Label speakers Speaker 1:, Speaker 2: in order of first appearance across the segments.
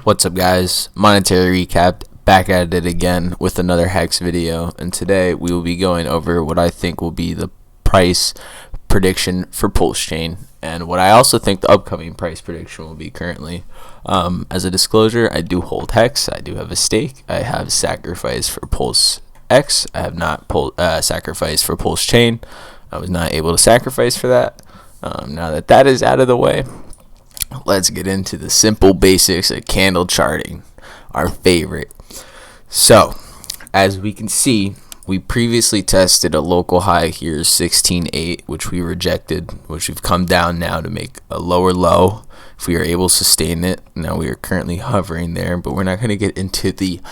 Speaker 1: What's up, guys? Monetary Recap back at it again with another Hex video, and today we will be going over what I think will be the price prediction for Pulse Chain and what I also think the upcoming price prediction will be currently. As a disclosure, I do hold Hex. I do have a stake. I have sacrificed for Pulse X. I have not sacrificed for Pulse Chain. I was not able to sacrifice for that. Now that that is out of the way, let's get into the simple basics of candle charting, our favorite. So, as we can see, we previously tested a local high here, 16.8, which we rejected, which we've come down now to make a lower low. If we are able to sustain it, now we are currently hovering there, but we're not going to get into the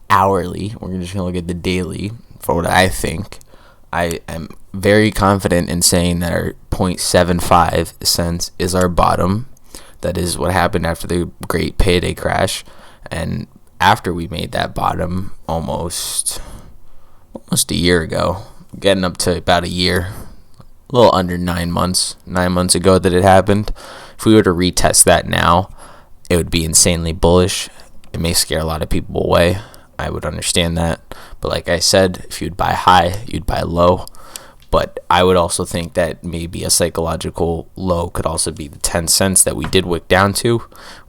Speaker 1: hourly. We're just going to look at the daily for what I think. I am very confident in saying that our 0.75 cents is our bottom. That is what happened after the great payday crash, and after we made that bottom almost a year ago, getting up to about a year, a little under 9 months ago that it happened. If we were to retest that now, it would be insanely bullish. It may scare a lot of people away. I would understand that, but like I said, if you'd buy high, you'd buy low. But I would also think that maybe a psychological low could also be the 10 cents that we did wick down to,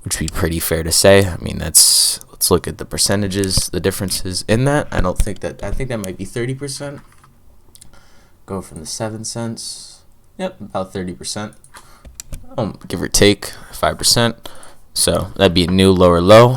Speaker 1: which would be pretty fair to say. I mean, let's look at the percentages, the differences in that. I think that might be 30%. Go from the 7 cents. Yep, about 30%. Give or take 5%. So that'd be a new lower low,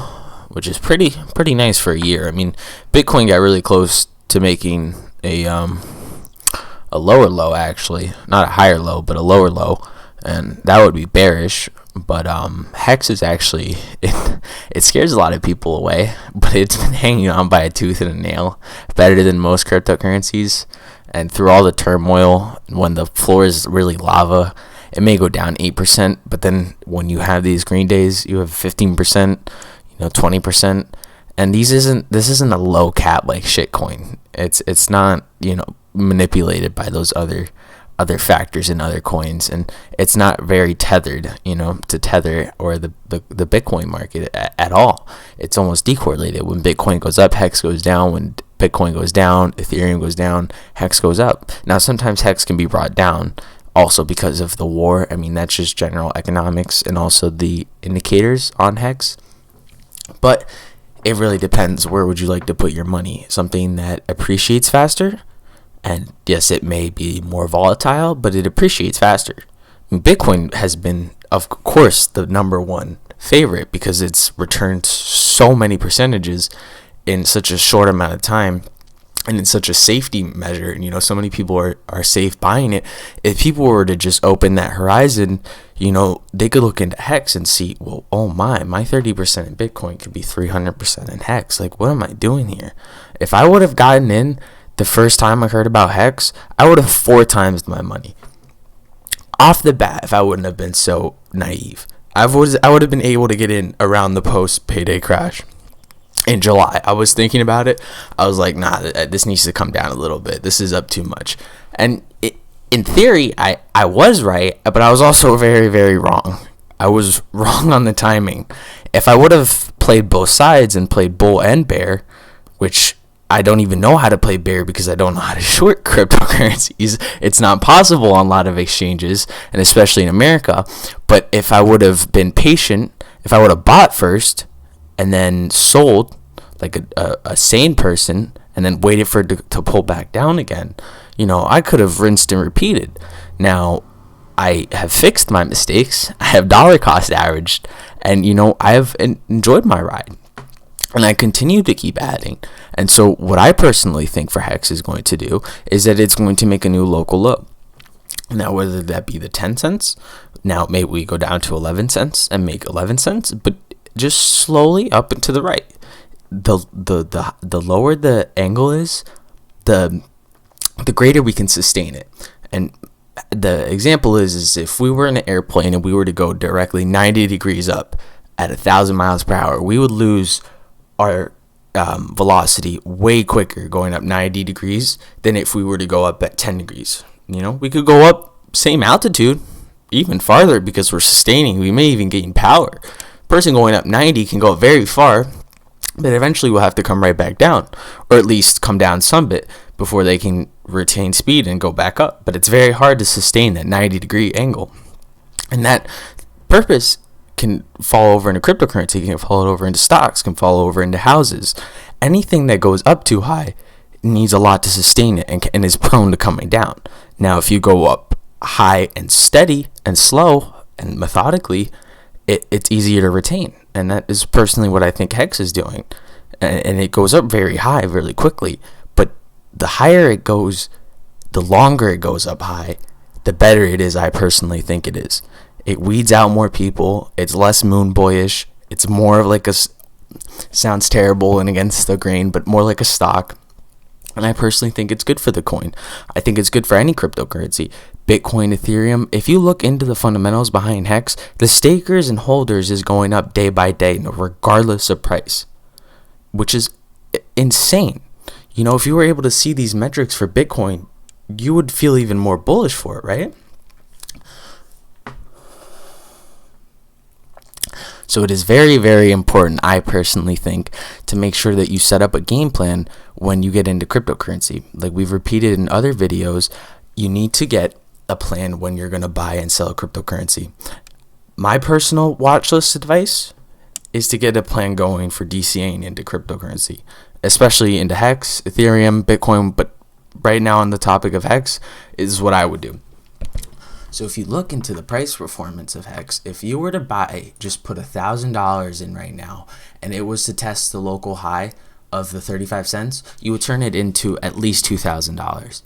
Speaker 1: which is pretty nice for a year. I mean, Bitcoin got really close to making a lower low, actually, not a higher low, but a lower low, and that would be bearish. But Hex is actually it scares a lot of people away, but it's been hanging on by a tooth and a nail, better than most cryptocurrencies. And through all the turmoil, when the floor is really lava, it may go down 8%, but then when you have these green days, you have 15%, 20%, and this isn't a low cap like shitcoin. It's not manipulated by those other factors in other coins, and it's not very tethered to Tether or the Bitcoin market at all. It's almost decorrelated. When Bitcoin goes up, Hex goes down. When Bitcoin goes down, Ethereum goes down, Hex goes up. Now sometimes Hex can be brought down also because of the war. I mean, that's just general economics and also the indicators on Hex, but it really depends. Where would you like to put your money? Something that appreciates faster? And yes, it may be more volatile, but it appreciates faster. I mean, Bitcoin has been, of course, the number one favorite because it's returned so many percentages in such a short amount of time and in such a safety measure. And, so many people are safe buying it. If people were to just open that horizon, they could look into Hex and see, well, oh my 30% in Bitcoin could be 300% in Hex. Like, what am I doing here? If I would have gotten in the first time I heard about Hex, I would have 4 times my money off the bat. If I wouldn't have been so naive, I would have been able to get in around the post payday crash in July. I was thinking about it. I was like, nah, this needs to come down a little bit. This is up too much. And in theory, I was right, but I was also very, very wrong. I was wrong on the timing. If I would have played both sides and played bull and bear, which I don't even know how to play bear because I don't know how to short cryptocurrencies. It's not possible on a lot of exchanges, and especially in America. But if I would have been patient, if I would have bought first and then sold like a sane person and then waited for it to pull back down again, I could have rinsed and repeated. Now, I have fixed my mistakes. I have dollar cost averaged, and I have enjoyed my ride. And I continue to keep adding. And so what I personally think for Hex is going to do is that it's going to make a new local low. Now, whether that be the 10 cents, now maybe we go down to 11 cents and make 11 cents, but just slowly up and to the right. The lower the angle is, the greater we can sustain it. And the example is if we were in an airplane and we were to go directly 90 degrees up at 1,000 miles per hour, we would lose our velocity way quicker going up 90 degrees than if we were to go up at 10 degrees. We could go up same altitude even farther because we're sustaining. We may even gain power, person going up 90 can go very far, but eventually will have to come right back down, or at least come down some bit before they can retain speed and go back up. But it's very hard to sustain that 90-degree angle. And that purpose can fall over into cryptocurrency, can fall over into stocks, can fall over into houses. Anything that goes up too high needs a lot to sustain it and is prone to coming down. Now, if you go up high and steady and slow and methodically, it's easier to retain. And that is personally what I think Hex is doing. And it goes up very high really quickly. But the higher it goes, the longer it goes up high, the better it is, I personally think it is. It weeds out more people. It's less moon boyish. It's more of like sounds terrible and against the grain, but more like a stock. And I personally think it's good for the coin. I think it's good for any cryptocurrency. Bitcoin, Ethereum. If you look into the fundamentals behind Hex, the stakers and holders is going up day by day, regardless of price, which is insane. You know, if you were able to see these metrics for Bitcoin, you would feel even more bullish for it, right? So it is very, very important, I personally think, to make sure that you set up a game plan when you get into cryptocurrency. Like we've repeated in other videos, you need to get a plan when you're going to buy and sell cryptocurrency. My personal watch list advice is to get a plan going for DCAing into cryptocurrency, especially into Hex, Ethereum, Bitcoin. But right now on the topic of Hex is what I would do. So if you look into the price performance of Hex, if you were to buy, just put $1,000 in right now, and it was to test the local high of the 35 cents, you would turn it into at least $2,000,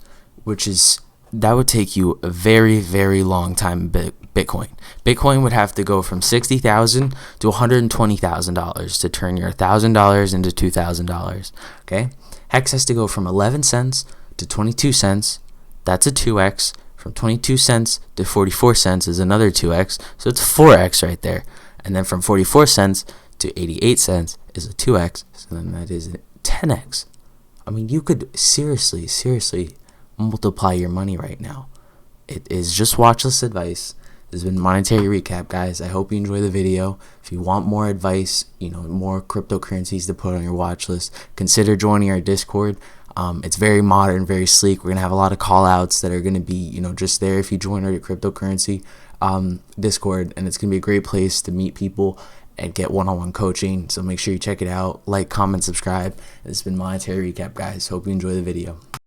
Speaker 1: that would take you a very, very long time in Bitcoin. Bitcoin would have to go from $60,000 to $120,000 to turn your $1,000 into $2,000. Okay, Hex has to go from 11 cents to 22 cents. That's a 2x. From 22 cents to 44 cents is another 2x, so it's 4x right there. And then from 44 cents to 88 cents is a 2x, so then that is a 10x. I mean, you could seriously multiply your money right now. It is just watchlist advice. This has been Monetary Recap, guys. I hope you enjoy the video. If you want more advice, more cryptocurrencies to put on your watch list, consider joining our Discord. It's very modern, very sleek. We're going to have a lot of call outs that are going to be, just there if you join our cryptocurrency Discord. And it's going to be a great place to meet people and get one-on-one coaching. So make sure you check it out. Like, comment, subscribe. This has been Monetary Recap, guys. Hope you enjoy the video.